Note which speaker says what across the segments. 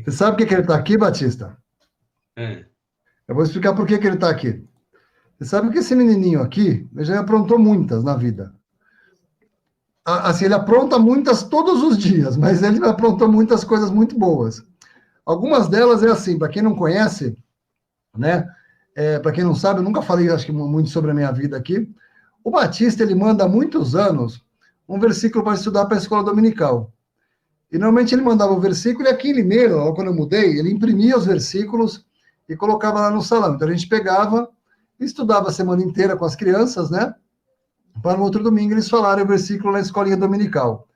Speaker 1: Você sabe por que ele está aqui, Batista?
Speaker 2: É.
Speaker 1: Eu vou explicar por que ele está aqui. Você sabe que esse menininho aqui, ele já aprontou muitas na vida. Assim, ele apronta muitas todos os dias, mas ele aprontou muitas coisas muito boas. Algumas delas é assim, para quem não conhece, né? Para quem não sabe, eu nunca falei, acho que muito sobre a minha vida aqui. O Batista, ele manda há muitos anos um versículo para estudar para a escola dominical. E normalmente ele mandava o versículo, e aqui em Limeira, quando eu mudei, ele imprimia os versículos e colocava lá no salão. Então a gente pegava e estudava a semana inteira com as crianças, né? Para no outro domingo eles falarem o versículo na escolinha dominical.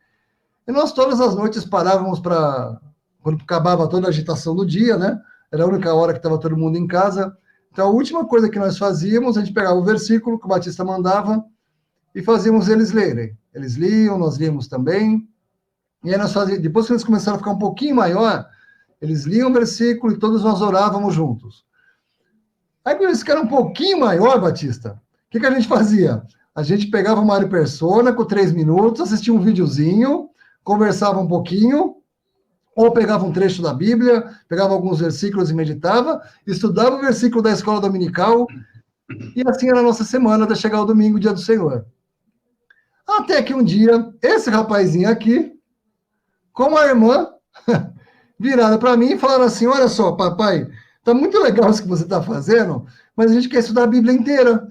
Speaker 1: E nós todas as noites parávamos para, quando acabava toda a agitação do dia, né? Era a única hora que estava todo mundo em casa. Então a última coisa que nós fazíamos, a gente pegava o versículo que o Batista mandava e fazíamos eles lerem. Eles liam, nós líamos também. E aí nós fazíamos, depois que eles começaram a ficar um pouquinho maior, eles liam o versículo e todos nós orávamos juntos. Aí quando eles ficaram um pouquinho maior, Batista, o que a gente fazia? A gente pegava o Mário Persona com 3 minutos, assistia um videozinho, conversava um pouquinho, ou pegava um trecho da Bíblia, pegava alguns versículos e meditava, estudava o versículo da escola dominical, e assim era a nossa semana até chegar o domingo, dia do Senhor. Até que um dia, esse rapazinho aqui, com a irmã, virada para mim e falaram assim, olha só, papai, tá muito legal isso que você está fazendo, mas a gente quer estudar a Bíblia inteira.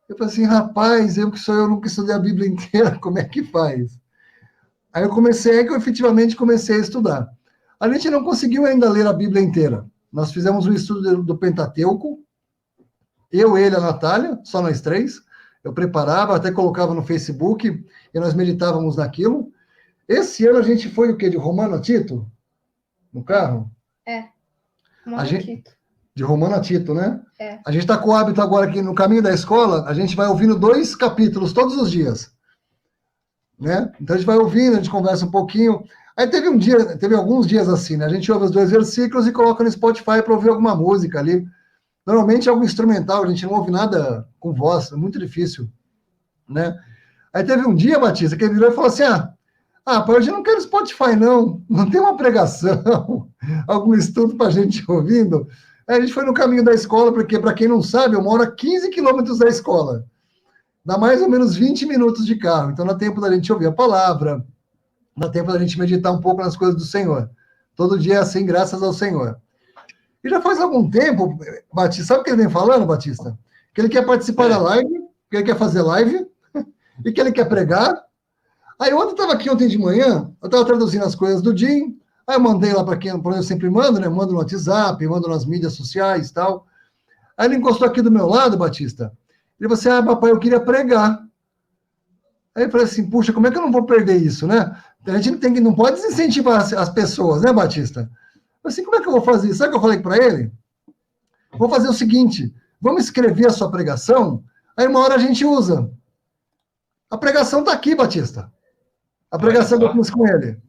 Speaker 1: Eu falei assim, rapaz, eu nunca estudei a Bíblia inteira, como é que faz? Aí eu efetivamente comecei a estudar. A gente não conseguiu ainda ler a Bíblia inteira. Nós fizemos um estudo do Pentateuco, eu, ele, a Natália, só nós 3. Eu preparava, até colocava no Facebook, e nós meditávamos naquilo. Esse ano a gente foi o quê? De Romano a Tito? No carro?
Speaker 3: Romano a Tito.
Speaker 1: De Romano a Tito, né?
Speaker 3: É.
Speaker 1: A gente está com o hábito agora que no caminho da escola, a gente vai ouvindo 2 capítulos todos os dias. Né? Então a gente vai ouvindo, a gente conversa um pouquinho. Aí teve alguns dias assim, né? A gente ouve os 2 versículos e coloca no Spotify para ouvir alguma música ali. Normalmente é algo instrumental, a gente não ouve nada com voz, é muito difícil, né? Aí teve um dia, Batista, que ele virou e falou assim, pai, hoje eu não quero Spotify, não tem uma pregação, algum estudo para a gente ouvindo. Aí a gente foi no caminho da escola, porque, para quem não sabe, eu moro a 15 quilômetros da escola. Dá mais ou menos 20 minutos de carro. Então, dá tempo da gente ouvir a palavra, dá tempo da gente meditar um pouco nas coisas do Senhor. Todo dia é assim, graças ao Senhor. E já faz algum tempo, Batista, sabe o que ele vem falando, Batista? Que ele quer participar da live, que ele quer fazer live, e que ele quer pregar. Aí ontem eu estava aqui ontem de manhã, eu estava traduzindo as coisas do Jim, aí eu mandei lá para eu sempre mando, né? Mando no WhatsApp, mando nas mídias sociais e tal. Aí ele encostou aqui do meu lado, Batista. Ele falou assim, papai, eu queria pregar. Aí eu falei assim, puxa, como é que eu não vou perder isso, né? A gente não pode desincentivar as pessoas, né, Batista? Eu falei assim, como é que eu vou fazer isso? Sabe o que eu falei para ele? Vou fazer o seguinte, vamos escrever a sua pregação, aí uma hora a gente usa. A pregação está aqui, Batista. A pregação que eu fiz com ele.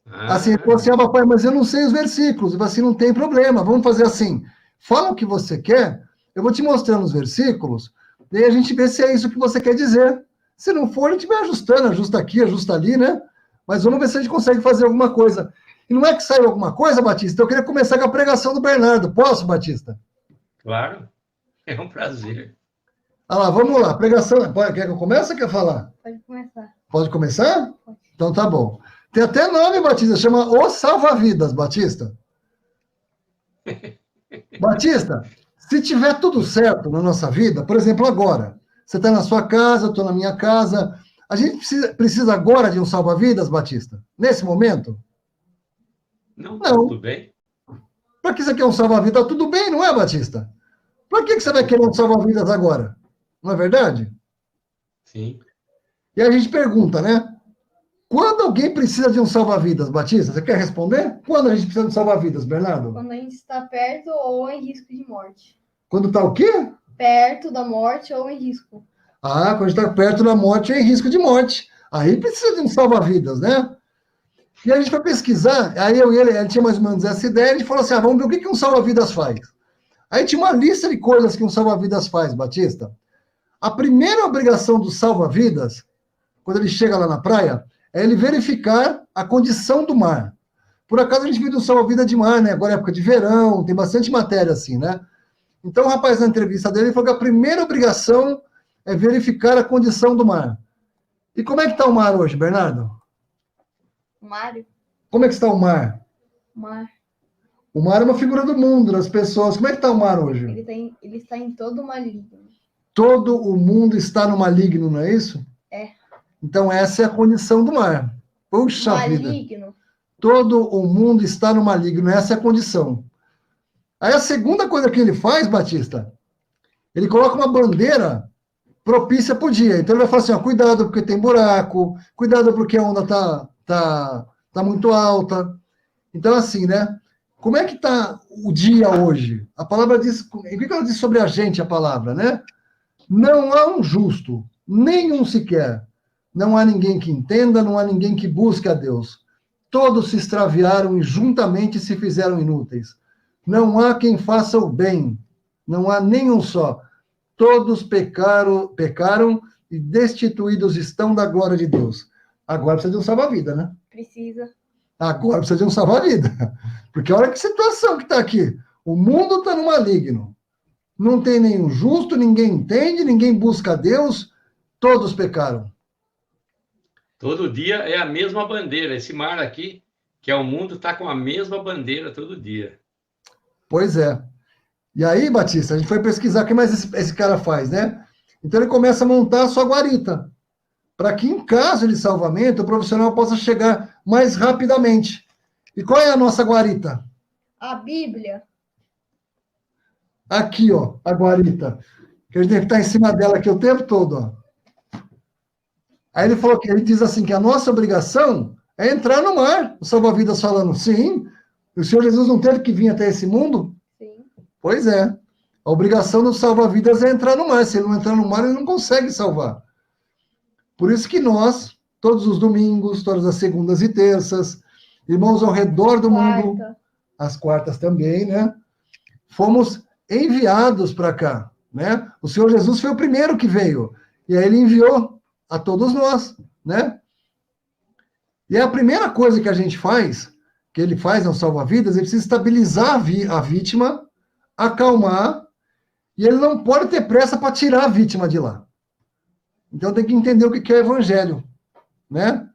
Speaker 1: Assim, ele falou assim, papai, mas eu não sei os versículos. Eu falei assim, não tem problema, vamos fazer assim. Fala o que você quer, eu vou te mostrando os versículos, e a gente vê se é isso que você quer dizer. Se não for, a gente vai ajustando, ajusta aqui, ajusta ali, né? Mas vamos ver se a gente consegue fazer alguma coisa. E não é que saiu alguma coisa, Batista? Eu queria começar com a pregação do Bernardo. Posso, Batista?
Speaker 2: Claro, é um prazer.
Speaker 1: Lá, vamos lá. Pregação. Quer que eu comece ou quer falar?
Speaker 3: Pode começar.
Speaker 1: Pode começar?
Speaker 3: Pode.
Speaker 1: Então tá bom. Tem até nome, Batista, chama O Salva-Vidas, Batista. Batista, se tiver tudo certo na nossa vida, por exemplo, agora, você está na sua casa, eu estou na minha casa, a gente precisa agora de um salva-vidas, Batista? Nesse momento?
Speaker 2: Não, tudo bem.
Speaker 1: Para que você quer um salva-vidas? Tá tudo bem, não é, Batista? Para que você vai querer um salva-vidas agora? Não é verdade?
Speaker 2: Sim.
Speaker 1: E a gente pergunta, né? Quando alguém precisa de um salva-vidas, Batista? Você quer responder? Quando a gente precisa de um salva-vidas, Bernardo?
Speaker 3: Quando a gente está perto ou em risco de morte.
Speaker 1: Quando está o quê?
Speaker 3: Perto da morte ou em risco.
Speaker 1: Quando a gente está perto da morte, é em risco de morte. Aí precisa de um salva-vidas, né? E a gente foi pesquisar, aí eu e ele tinha mais ou menos essa ideia, a gente falou assim, vamos ver o que um salva-vidas faz. Aí tinha uma lista de coisas que um salva-vidas faz, Batista. A primeira obrigação do salva-vidas, quando ele chega lá na praia, é ele verificar a condição do mar. Por acaso a gente vive um salva-vida de mar, né? Agora é época de verão, tem bastante matéria assim, né? Então o rapaz, na entrevista dele, falou que a primeira obrigação é verificar a condição do mar. E como é que está o mar hoje, Bernardo?
Speaker 3: Mário?
Speaker 1: Como é que está o mar?
Speaker 3: Mar.
Speaker 1: O mar é uma figura do mundo, das pessoas. Como é que está o mar hoje?
Speaker 3: Ele está em todo o maligno.
Speaker 1: Todo o mundo está no maligno, não é isso?
Speaker 3: É.
Speaker 1: Então essa é a condição do mar. Puxa vida.
Speaker 3: Maligno.
Speaker 1: Todo o mundo está no maligno, essa é a condição. Aí a segunda coisa que ele faz, Batista, ele coloca uma bandeira propícia para o dia. Então ele vai falar assim, ó, cuidado porque tem buraco, cuidado porque a onda tá muito alta. Então assim, né? Como é que está o dia hoje? A palavra diz, o que ela diz sobre a gente, a palavra, né? Não há um justo, nenhum sequer. Não há ninguém que entenda, não há ninguém que busque a Deus. Todos se extraviaram e juntamente se fizeram inúteis. Não há quem faça o bem, não há nenhum só. Todos pecaram e destituídos estão da glória de Deus. Agora precisa de um salva-vida, né?
Speaker 3: Precisa.
Speaker 1: Agora precisa de um salva-vida. Porque olha que situação que está aqui. O mundo está no maligno. Não tem nenhum justo, ninguém entende, ninguém busca a Deus, todos pecaram.
Speaker 2: Todo dia é a mesma bandeira. Esse mar aqui, que é o mundo, está com a mesma bandeira todo dia.
Speaker 1: Pois é. E aí, Batista, a gente foi pesquisar o que mais esse cara faz, né? Então ele começa a montar a sua guarita, para que em caso de salvamento, o profissional possa chegar mais rapidamente. E qual é a nossa guarita?
Speaker 3: A Bíblia.
Speaker 1: Aqui, ó, a guarita. Que a gente tem que estar em cima dela aqui o tempo todo, ó. Aí ele falou que ele diz assim que a nossa obrigação é entrar no mar. O salva-vidas falando, sim, o Senhor Jesus não teve que vir até esse mundo?
Speaker 3: Sim.
Speaker 1: Pois é. A obrigação do salva-vidas é entrar no mar. Se ele não entrar no mar, ele não consegue salvar. Por isso que nós, todos os domingos, todas as segundas e terças, irmãos ao redor do mundo, as quartas também, né? Fomos enviados para cá, né? O Senhor Jesus foi o primeiro que veio. E aí ele enviou a todos nós, né? E a primeira coisa que a gente faz, que ele faz no salva-vidas, ele precisa estabilizar a vítima, acalmar, e ele não pode ter pressa para tirar a vítima de lá. Então tem que entender o que é o evangelho, né?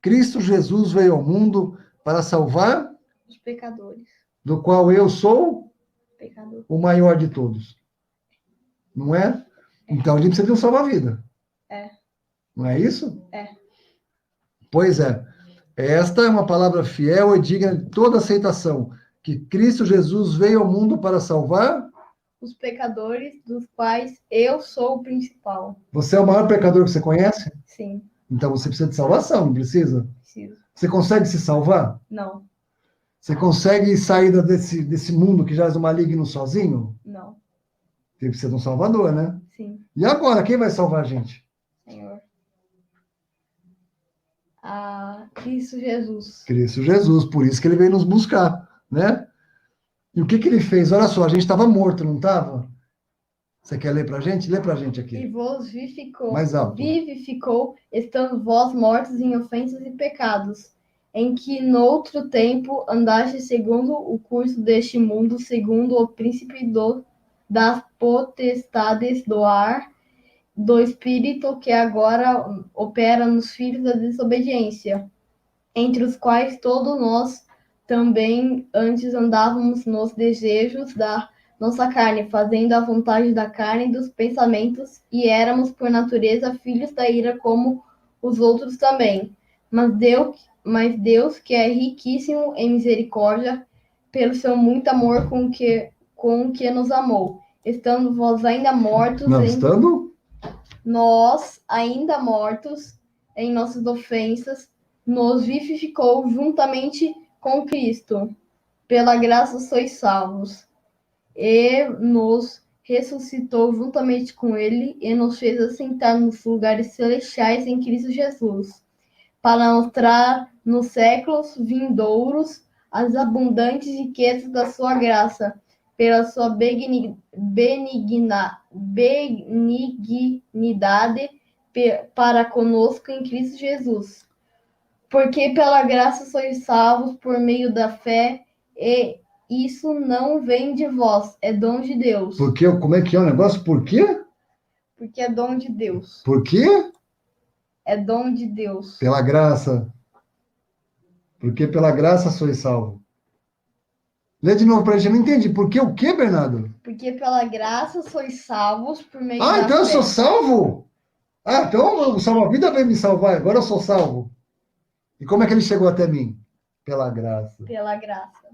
Speaker 1: Cristo Jesus veio ao mundo para salvar
Speaker 3: Os pecadores.
Speaker 1: do qual eu sou
Speaker 3: Pecador.
Speaker 1: o maior de todos. Não é? Então a gente precisa de um salva-vida.
Speaker 3: É.
Speaker 1: Não é isso?
Speaker 3: É.
Speaker 1: Pois é. Esta é uma palavra fiel e digna de toda aceitação, que Cristo Jesus veio ao mundo para salvar
Speaker 3: Os pecadores, dos quais eu sou o principal.
Speaker 1: Você é o maior pecador que você conhece?
Speaker 3: Sim,
Speaker 1: Então você precisa de salvação, não precisa?
Speaker 3: preciso.
Speaker 1: Você consegue se salvar?
Speaker 3: Não,
Speaker 1: Você consegue sair desse mundo que jaz o maligno sozinho?
Speaker 3: não.
Speaker 1: Você precisa de um salvador, né?
Speaker 3: Sim,
Speaker 1: E agora, quem vai salvar a gente?
Speaker 3: Senhor. A Cristo Jesus.
Speaker 1: Cristo Jesus, por isso que ele veio nos buscar, né? E o que ele fez? Olha só, a gente estava morto, não estava? Você quer ler pra gente? Lê pra gente
Speaker 3: E
Speaker 1: aqui.
Speaker 3: vos vivificou,
Speaker 1: Mais alto.
Speaker 3: vivificou, estando vós mortos em ofensas e pecados, em que noutro tempo andaste segundo o curso deste mundo, segundo o príncipe das potestades do ar, do espírito que agora opera nos filhos da desobediência, entre os quais todos nós também antes andávamos nos desejos da nossa carne, fazendo a vontade da carne e dos pensamentos, e éramos por natureza filhos da ira como os outros também. Mas Deus, que é riquíssimo em misericórdia, pelo seu muito amor com que nos amou, estando vós ainda mortos
Speaker 1: Não, estando?
Speaker 3: nós, ainda mortos em nossas ofensas, nos vivificou juntamente com Cristo. Pela graça sois salvos. E nos ressuscitou juntamente com Ele e nos fez assentar nos lugares celestiais em Cristo Jesus, para mostrar nos séculos vindouros as abundantes riquezas da sua graça, pela sua benignidade para conosco em Cristo Jesus. Porque pela graça sois salvos por meio da fé, e isso não vem de vós, é dom de Deus.
Speaker 1: Porque, como é que é o negócio? Por quê?
Speaker 3: Porque é dom de Deus.
Speaker 1: Por quê?
Speaker 3: É dom de Deus.
Speaker 1: Pela graça. Porque pela graça sois salvo. Lê de novo para a gente, eu não entendi. Por que o quê, Bernardo?
Speaker 3: Porque pela graça sois salvos por meio
Speaker 1: Ah,
Speaker 3: da
Speaker 1: então eu
Speaker 3: fé.
Speaker 1: sou salvo? Ah, então o salva-vida veio me salvar, agora eu sou salvo. E como é que ele chegou até mim? Pela graça.
Speaker 3: Pela graça.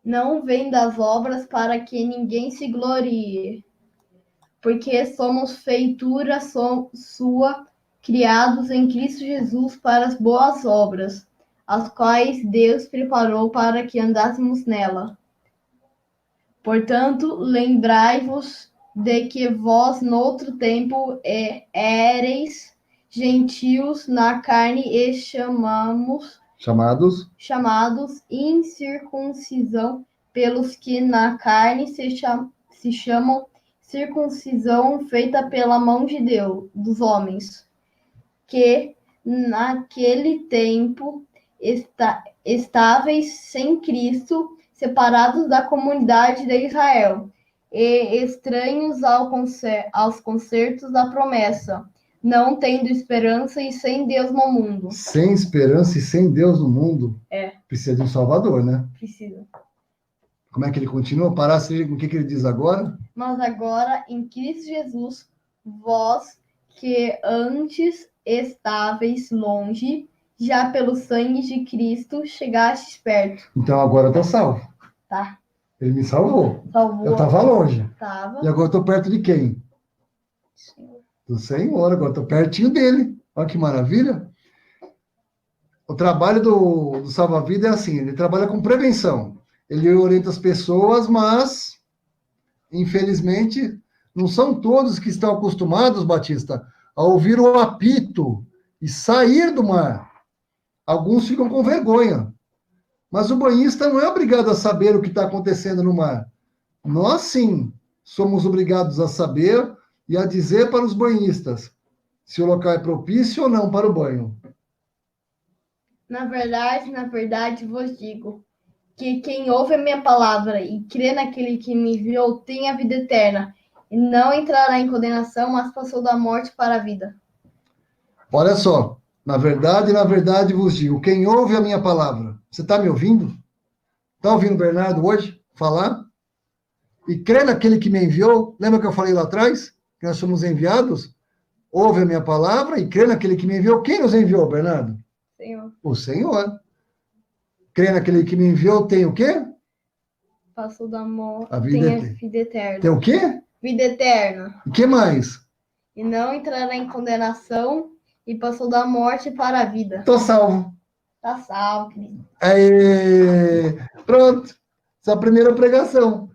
Speaker 3: Não vem das obras para que ninguém se glorie, porque somos feitura sua, criados em Cristo Jesus para as boas obras, as quais Deus preparou para que andássemos nela. Portanto, lembrai-vos de que vós, noutro tempo, éreis gentios na carne e
Speaker 1: Chamados?
Speaker 3: chamados incircuncisão pelos que na carne se chamam circuncisão feita pela mão de Deus, dos homens, que naquele tempo estáveis sem Cristo, separados da comunidade de Israel, e estranhos aos concertos da promessa, não tendo esperança e sem Deus no mundo.
Speaker 1: Sem esperança e sem Deus no mundo.
Speaker 3: É.
Speaker 1: Precisa de um Salvador, né?
Speaker 3: Precisa.
Speaker 1: Como é que ele continua? Parasse o que ele diz agora?
Speaker 3: Mas agora, em Cristo Jesus, vós que antes estáveis longe, já pelo sangue de Cristo chegastes perto.
Speaker 1: Então agora eu estou salvo.
Speaker 3: Tá?
Speaker 1: Ele me salvou.
Speaker 3: Salvou.
Speaker 1: Eu estava longe.
Speaker 3: Tava.
Speaker 1: E agora eu estou perto de quem?
Speaker 3: Senhor.
Speaker 1: Do Senhor, agora estou pertinho dele. Olha que maravilha. O trabalho do Salva-Vida é assim, ele trabalha com prevenção. Ele orienta as pessoas, mas, infelizmente, não são todos que estão acostumados, Batista, a ouvir o apito e sair do mar. Alguns ficam com vergonha. Mas o banhista não é obrigado a saber o que está acontecendo no mar. Nós, sim, somos obrigados a saber e a dizer para os banhistas se o local é propício ou não para o banho.
Speaker 3: Na verdade, vos digo que quem ouve a minha palavra e crê naquele que me enviou tem a vida eterna, e não entrará em condenação, mas passou da morte para a vida.
Speaker 1: Olha só, na verdade vos digo, quem ouve a minha palavra, você está me ouvindo? Está ouvindo o Bernardo hoje falar? E crê naquele que me enviou? Lembra que eu falei lá atrás? Que nós somos enviados? Ouve a minha palavra e crê naquele que me enviou. Quem nos enviou, Bernardo?
Speaker 3: Senhor.
Speaker 1: O Senhor. Crê naquele que me enviou tem o quê?
Speaker 3: Passou da morte,
Speaker 1: A vida
Speaker 3: tem a
Speaker 1: eterna.
Speaker 3: vida eterna.
Speaker 1: Tem o quê?
Speaker 3: Vida eterna.
Speaker 1: O que mais?
Speaker 3: E não entrará em condenação, e passou da morte para a vida.
Speaker 1: Estou salvo.
Speaker 3: Tá salvo, querido.
Speaker 1: Aê! Pronto. Essa é a primeira pregação.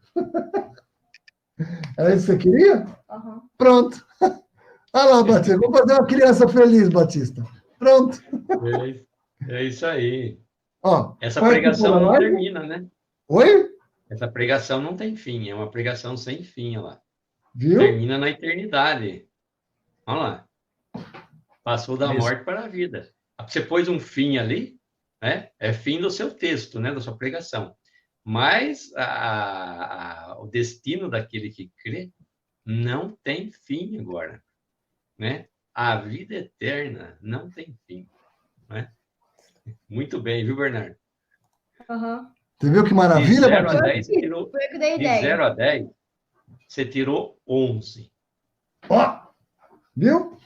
Speaker 1: Era isso que você queria?
Speaker 3: Uhum.
Speaker 1: Pronto. Olha lá, Batista. Vamos fazer uma criança feliz, Batista. Pronto.
Speaker 2: É isso aí.
Speaker 1: Ó,
Speaker 2: Essa
Speaker 1: vai
Speaker 2: pregação não
Speaker 1: lá.
Speaker 2: termina, né?
Speaker 1: Oi?
Speaker 2: Essa pregação não tem fim, é uma pregação sem fim, olha lá.
Speaker 1: Viu?
Speaker 2: Termina na eternidade. Olha lá. Passou da morte para a vida. Você pôs um fim ali, né? É fim do seu texto, né? Da sua pregação. Mas o destino daquele que crê não tem fim agora, né? A vida eterna não tem fim, né? Muito bem, viu, Bernardo?
Speaker 3: Uhum.
Speaker 1: Você viu que
Speaker 2: De
Speaker 1: maravilha,
Speaker 2: 0 a
Speaker 1: Batista?
Speaker 2: 10, você tirou,
Speaker 3: Foi eu que dei
Speaker 2: de
Speaker 3: ideia.
Speaker 2: 0 a 10, você tirou 11.
Speaker 1: Ó, viu?